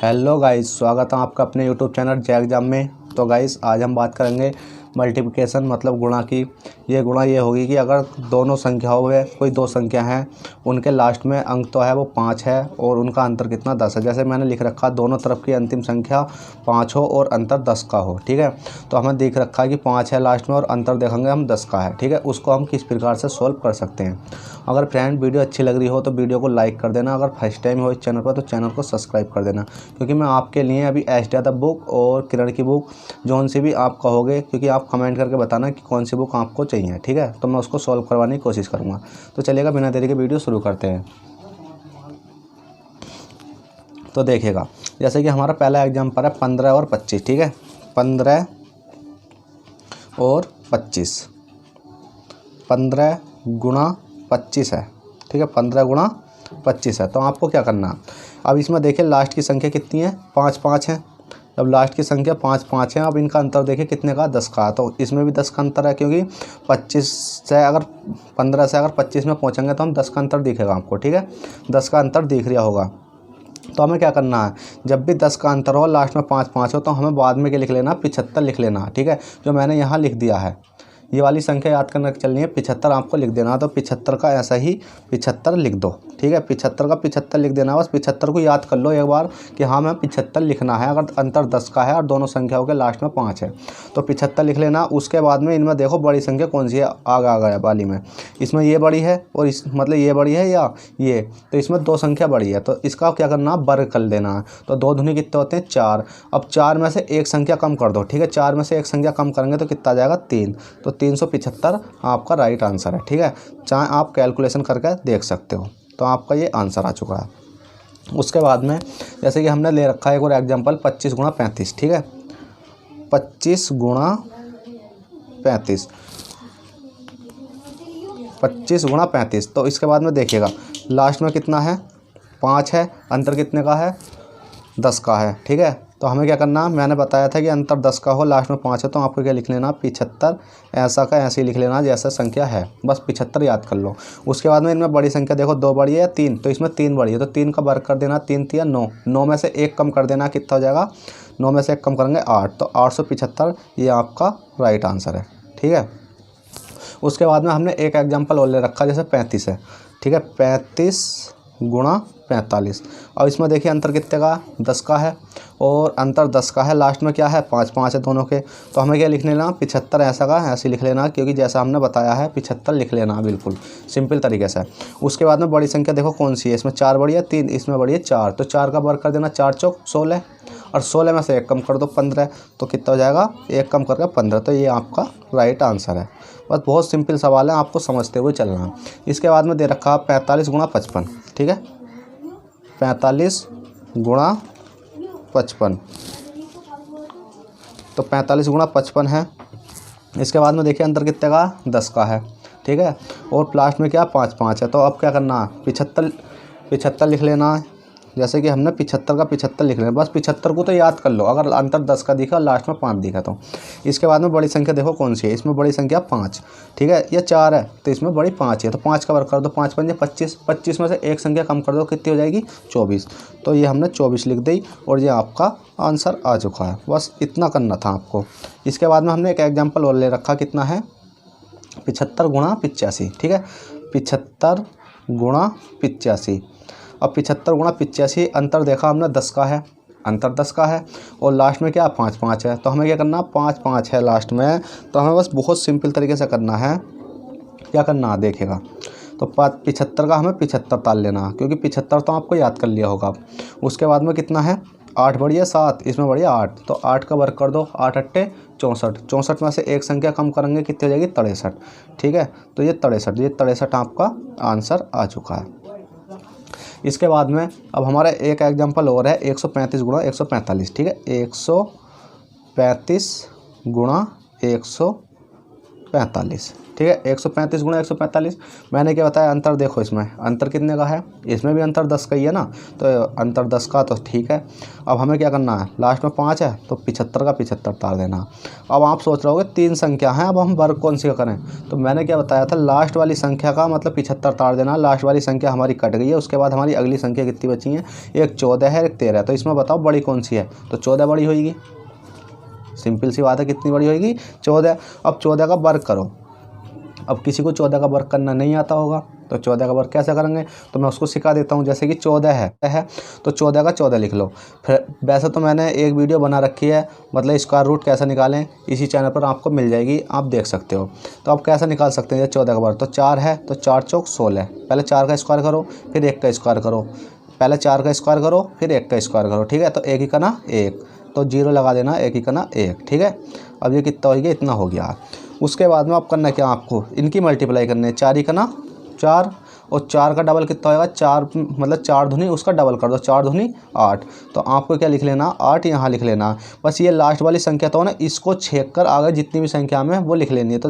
Hello guys, स्वागत है आपका अपने यूट्यूब चैनल जय एग्जाम में। तो गाइस आज हम बात करेंगे मल्टीप्लिकेशन मतलब गुणा की। ये गुणा ये होगी कि अगर दोनों संख्याओं में कोई दो संख्या हैं, उनके लास्ट में अंक तो है वो 5 है और उनका अंतर कितना 10 है। जैसे मैंने लिख रखा दोनों तरफ की अंतिम संख्या 5 हो और अंतर 10 का हो। ठीक है, तो हमें देख रखा है कि 5 है लास्ट में और अंतर देखेंगे हम 10 का है। ठीक है, उसको हम किस प्रकार से सोल्व कर सकते हैं। अगर फ्रेंड वीडियो अच्छी लग रही हो तो वीडियो को लाइक कर देना। अगर फर्स्ट टाइम हो इस चैनल पर तो चैनल को सब्सक्राइब कर देना, क्योंकि मैं आपके लिए अभी एस्ट्रिया द बुक और किरण की बुक जोन से भी आप कहोगे, क्योंकि आप कमेंट करके बताना कि कौन सी बुक आपको चाहिए। ठीक है, तो मैं उसको सॉल्व करवाने की कोशिश करूँगा। तो चलिएगा बिना देरी के वीडियो शुरू करते हैं। तो देखिएगा, जैसे कि हमारा पहला एग्जाम्पल है 15 और 25। ठीक है, 15 और 25, 15 गुणा 25 है। ठीक है, 15 गुणा 25 है। तो आपको क्या करना है, अब इसमें देखिए लास्ट की संख्या कितनी है, 5 5 है। अब लास्ट की संख्या 5 5 है। अब इनका अंतर देखिए कितने का, 10 का। तो इसमें भी 10 का अंतर है, क्योंकि 25 से अगर 15 से अगर 25 में पहुंचेंगे तो हम 10 का अंतर दिखेगा आपको। ठीक है, 10 का अंतर दिख रहा होगा। तो हमें क्या करना है, जब भी 10 का अंतर हो लास्ट में 5 5 हो तो हमें बाद में क्या लिख लेना, 75 लिख लेना। ठीक है, जो मैंने यहाँ लिख दिया है, ये वाली संख्या याद करने चलनी है, 75 आपको लिख देना। तो 75 का ऐसा ही 75 लिख दो। ठीक है, 75 का 75 लिख देना। बस 75 को याद कर लो एक बार कि हाँ हमें 75 लिखना है अगर अंतर 10 का है और दोनों संख्याओं के लास्ट में 5 है। तो 75 लिख लेना। उसके बाद में इनमें देखो बड़ी संख्या कौन सी है, आगे आ गया वाली में। इसमें ये बड़ी है और इस मतलब ये बड़ी है या ये, तो इसमें दो संख्या बड़ी है। तो इसका क्या करना, वर्ग कर देना है। तो 2 दूनी कितने होते हैं, 4। अब 4 में से एक संख्या कम कर दो। ठीक है, 4 में से एक संख्या कम करेंगे तो कितना आ जाएगा, 3। तो 375 आपका राइट आंसर है। ठीक है, चाहे आप कैलकुलेशन करके देख सकते हो। तो आपका ये आंसर आ चुका है। उसके बाद में जैसे कि हमने ले रखा है एक और एग्जांपल 25 गुणा 35। ठीक है, 25 गुणा 35, 25 गुणा 35। तो इसके बाद में देखिएगा लास्ट में कितना है, 5 है। अंतर कितने का है, 10 का है। ठीक है, तो हमें क्या करना, मैंने बताया था कि अंतर 10 का हो लास्ट में 5 है तो आपको क्या लिख लेना, 75 ऐसा का ऐसे ही लिख लेना जैसा संख्या है। बस 75 याद कर लो। उसके बाद में इनमें बड़ी संख्या देखो 2 बड़ी है या 3, तो इसमें 3 बड़ी है। तो 3 का वर्ग कर देना, 3 3 9, 9 में से 1 कम कर देना, कितना हो जाएगा, 9 में से 1 कम करेंगे 8। तो 875 ये आपका राइट आंसर है। ठीक है, उसके बाद में हमने एक एग्जाम्पल और ले रखा जैसे 35 है। ठीक है, 35 गुणा 45। और इसमें देखिए अंतर कितने का, 10 का है और अंतर 10 का है। लास्ट में क्या है, 5 5 है दोनों के। तो हमें क्या लिख लेना, 75 ऐसा का ऐसे लिख लेना, क्योंकि जैसा हमने बताया है 75 लिख लेना बिल्कुल सिंपल तरीके से। उसके बाद में बड़ी संख्या देखो कौन सी है, इसमें 4 बड़ी है 3, इसमें बड़ी है 4। तो 4 का वर्ग कर देना, 4 चौक 16 और 16 में से 1 कम कर दो 15। तो कितना हो जाएगा, 1 कम करके 15। तो ये आपका राइट आंसर है। बस बहुत सिंपल सवाल है, आपको समझते हुए चलना है। इसके बाद में दे रखा 45 गुणा 55। ठीक है, 45 गुणा 55। तो 45 गुणा 55 है। इसके बाद में देखिए अंतर कितने का, 10 का है। ठीक है, और लास्ट में क्या 5 5 है। तो अब क्या करना है, 75 लिख लेना है। जैसे कि हमने 75 का 75 लिख लेना। बस 75 को तो याद कर लो अगर अंतर 10 का दिखा और लास्ट में 5 दिखा तो। इसके बाद में बड़ी संख्या देखो कौन सी है, इसमें बड़ी संख्या 5। ठीक है, ये 4 है तो इसमें बड़ी 5 है। तो 5 का वर्ग कर दो, 5 5 25, 25 में से एक संख्या कम कर दो, कितनी हो जाएगी, 24। तो ये हमने 24 लिख दी और ये आपका आंसर आ चुका है। बस इतना करना था आपको। इसके बाद में हमने एक एग्जाम्पल और ले रखा, कितना है, 75 गुणा 85। ठीक है, 75 गुणा 85। अब 75 गुणा 85, अंतर देखा हमने 10 का है, अंतर 10 का है और लास्ट में क्या 5 5 है। तो हमें क्या करना, 5 5 है लास्ट में। तो हमें बस बहुत सिंपल तरीके से करना है। क्या करना है देखिएगा, तो 75 का हमें 75 ताल लेना, क्योंकि 75 तो आपको याद कर लिया होगा। उसके बाद में कितना है, 8 बड़ी है 7, इसमें बड़ी है 8। तो 8 का वर्ग कर दो, 8 8 64, 64 में से एक संख्या कम करेंगे, कितनी हो जाएगी, 63। ठीक है, तो ये 63, ये 63 आपका आंसर आ चुका है। इसके बाद में अब हमारा एक एग्जांपल और है 135 गुणा 145। ठीक है, 135 गुणा 145। ठीक है। 135 गुणा 145, मैंने क्या बताया अंतर देखो, इसमें अंतर कितने का है, इसमें भी अंतर 10 का ही है ना, तो अंतर 10 का, तो ठीक है। अब हमें क्या करना है, लास्ट में 5 है तो 75 का 75 तार देना। अब आप सोच रहे होगे 3 संख्या हैं, अब हम वर्ग कौन सी का करें, तो मैंने क्या बताया था, लास्ट वाली संख्या का मतलब 75 तार देना। लास्ट वाली संख्या हमारी कट गई है, उसके बाद हमारी अगली संख्या कितनी बची है, एक 14 है, एक 13 है, तो इसमें बताओ बड़ी कौन सी है, तो 14 बड़ी होगी। सिंपल सी बात है, कितनी बड़ी होगी, 14। अब 14 का वर्ग करो। अब किसी को 14 का वर्ग करना नहीं आता होगा, तो 14 का वर्ग कैसे करेंगे, तो मैं उसको सिखा देता हूँ। जैसे कि 14 है तो 14 का 14 लिख लो। फिर वैसे तो मैंने एक वीडियो बना रखी है, मतलब स्क्वायर रूट कैसे निकालें, इसी चैनल पर आपको मिल जाएगी, आप देख सकते हो। तो आप कैसे निकाल सकते हैं 14 का वर्ग, तो 4 है तो 4 चौक 16, पहले 4 का स्क्वायर करो फिर 1 का स्क्वायर करो, पहले 4 का स्क्वायर करो फिर 1 का स्क्वायर करो, ठीक है। तो 1 ही का ना 1, तो 0 लगा देना, 1 ही का ना 1, ठीक है। अब ये कितना हो गया, इतना हो गया। उसके बाद में आप करना क्या, आपको इनकी मल्टीप्लाई करनी है, 4 ही का ना 4, और 4 का डबल कितना होगा, 4 मतलब 4 दूनी उसका डबल कर दो, 4 दूनी 8, तो आपको क्या लिख लेना, 8 यहाँ लिख लेना। बस ये लास्ट वाली संख्या तो ना, इसको छेक कर आगे जितनी भी संख्या में वो लिख लेनी है। तो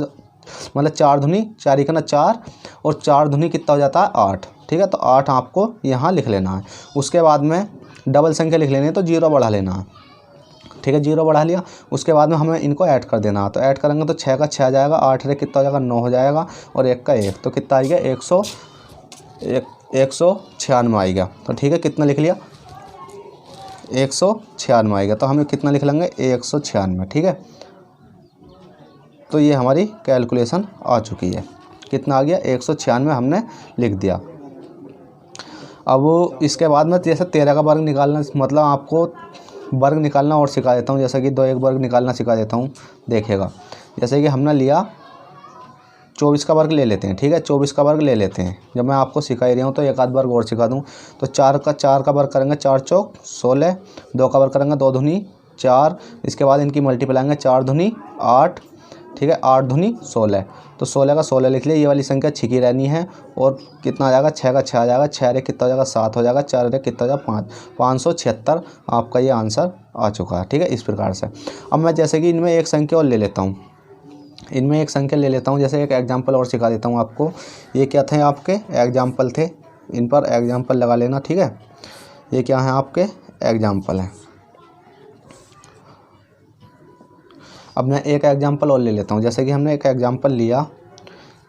मतलब 4 दूनी 4 ही का ना 4, और 4 दूनी कितना हो जाता है 8, ठीक है। तो 8 आपको यहाँ लिख लेना है। उसके बाद में डबल संख्या लिख लेनी है, तो 0 बढ़ा लेना है, ठीक है। 0 बढ़ा लिया, उसके बाद में हमें इनको ऐड कर देना। तो ऐड करेंगे तो 6 का 6 आ जाएगा, 8 रे कितना हो जाएगा 9 हो जाएगा, और 1 का 1, तो कितना आएगा 196 आएगा। तो ठीक है, कितना लिख लिया 196 आएगा, तो हमें कितना लिख लेंगे 196, ठीक है। तो ये हमारी कैलकुलेशन आ चुकी है, कितना आ गया 196 हमने लिख दिया। अब इसके बाद में जैसे 13 का वर्ग निकालना, मतलब आपको वर्ग निकालना और सिखा देता हूँ, जैसे कि 2 एक वर्ग निकालना सिखा देता हूँ, देखिएगा। जैसे कि हमने लिया 24 का वर्ग ले लेते हैं, ठीक है। 24 का वर्ग ले लेते हैं, जब मैं आपको सिखा ही रहा हूँ तो एक आध वर्ग और सिखा दूँ। तो 4 का वर्ग करेंगे, 4 चौक 16, 2 का वर्ग करेंगे 2 दूनी 4, इसके बाद इनकी मल्टीप्लाई 4 दूनी 8, ठीक है, 8 दूनी 16, तो 16 का 16 लिख लिया। ये वाली संख्या छिकी रहनी है, और कितना आ जाएगा 6 का 6 आ जाएगा, 6 रे कितना हो जाएगा 7 हो जाएगा, 4 रे कितना हो जाएगा 5, 576 आपका ये आंसर आ चुका है, ठीक है। इस प्रकार से अब मैं जैसे कि इनमें एक संख्या और ले लेता हूँ, जैसे एक एग्जाम्पल और सिखा देता हूँ आपको। ये क्या थे, आपके एग्जाम्पल थे, इन पर एग्जाम्पल लगा लेना, ठीक है। ये क्या है, आपके एग्जाम्पल हैं। अब मैं एक एग्जाम्पल और ले लेता हूँ, जैसे कि हमने एक एग्जाम्पल लिया,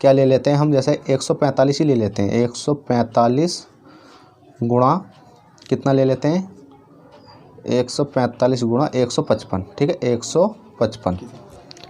क्या ले लेते हैं हम, जैसे 145 ही ले लेते हैं। 145 गुणा कितना ले लेते हैं, 145 गुणा 155, ठीक है, 155,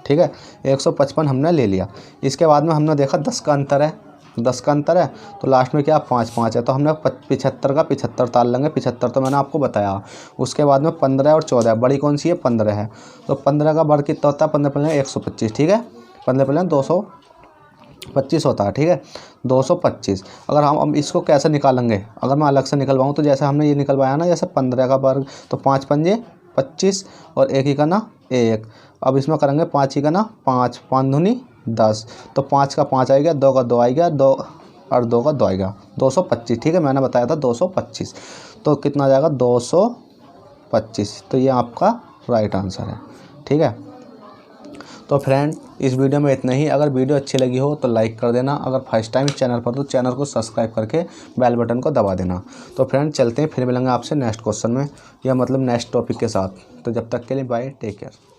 ठीक है। 155 हमने ले लिया। इसके बाद में हमने देखा 10 का अंतर है, 10 का अंतर है, तो लास्ट में क्या 5 5 है, तो हमने 75 का 75 तार लेंगे। 75 तो मैंने आपको बताया। उसके बाद में 15 और 14, बड़ी कौन सी है, 15 है, तो 15 का वर्ग कितना होता है, 15 पहले 125, ठीक है, 15 पहले 225 होता है, ठीक है, 225। अगर हम इसको कैसे निकालेंगे, अगर मैं अलग से निकलवाऊँ तो जैसे हमने ये निकलवाया ना, जैसे 15 का वर्ग, तो 5 पंजे 25, और 1 ही का ना 1। अब इसमें करेंगे 5 ही का ना 5, 5 दूनी 10, तो 5 का 5 आएगा, 2 का 2 आएगा, 2 और 2 का 2 आएगा, 225, ठीक है। मैंने बताया था 225, तो कितना आ जाएगा 225, तो ये आपका राइट आंसर है, ठीक है। तो फ्रेंड, इस वीडियो में इतना ही। अगर वीडियो अच्छी लगी हो तो लाइक कर देना, अगर फर्स्ट टाइम इस चैनल पर तो चैनल को सब्सक्राइब करके बेल बटन को दबा देना। तो फ्रेंड, चलते हैं, फिर मिलेंगे आपसे नेक्स्ट क्वेश्चन में, या मतलब नेक्स्ट टॉपिक के साथ। तो जब तक के लिए बाय, टेक केयर।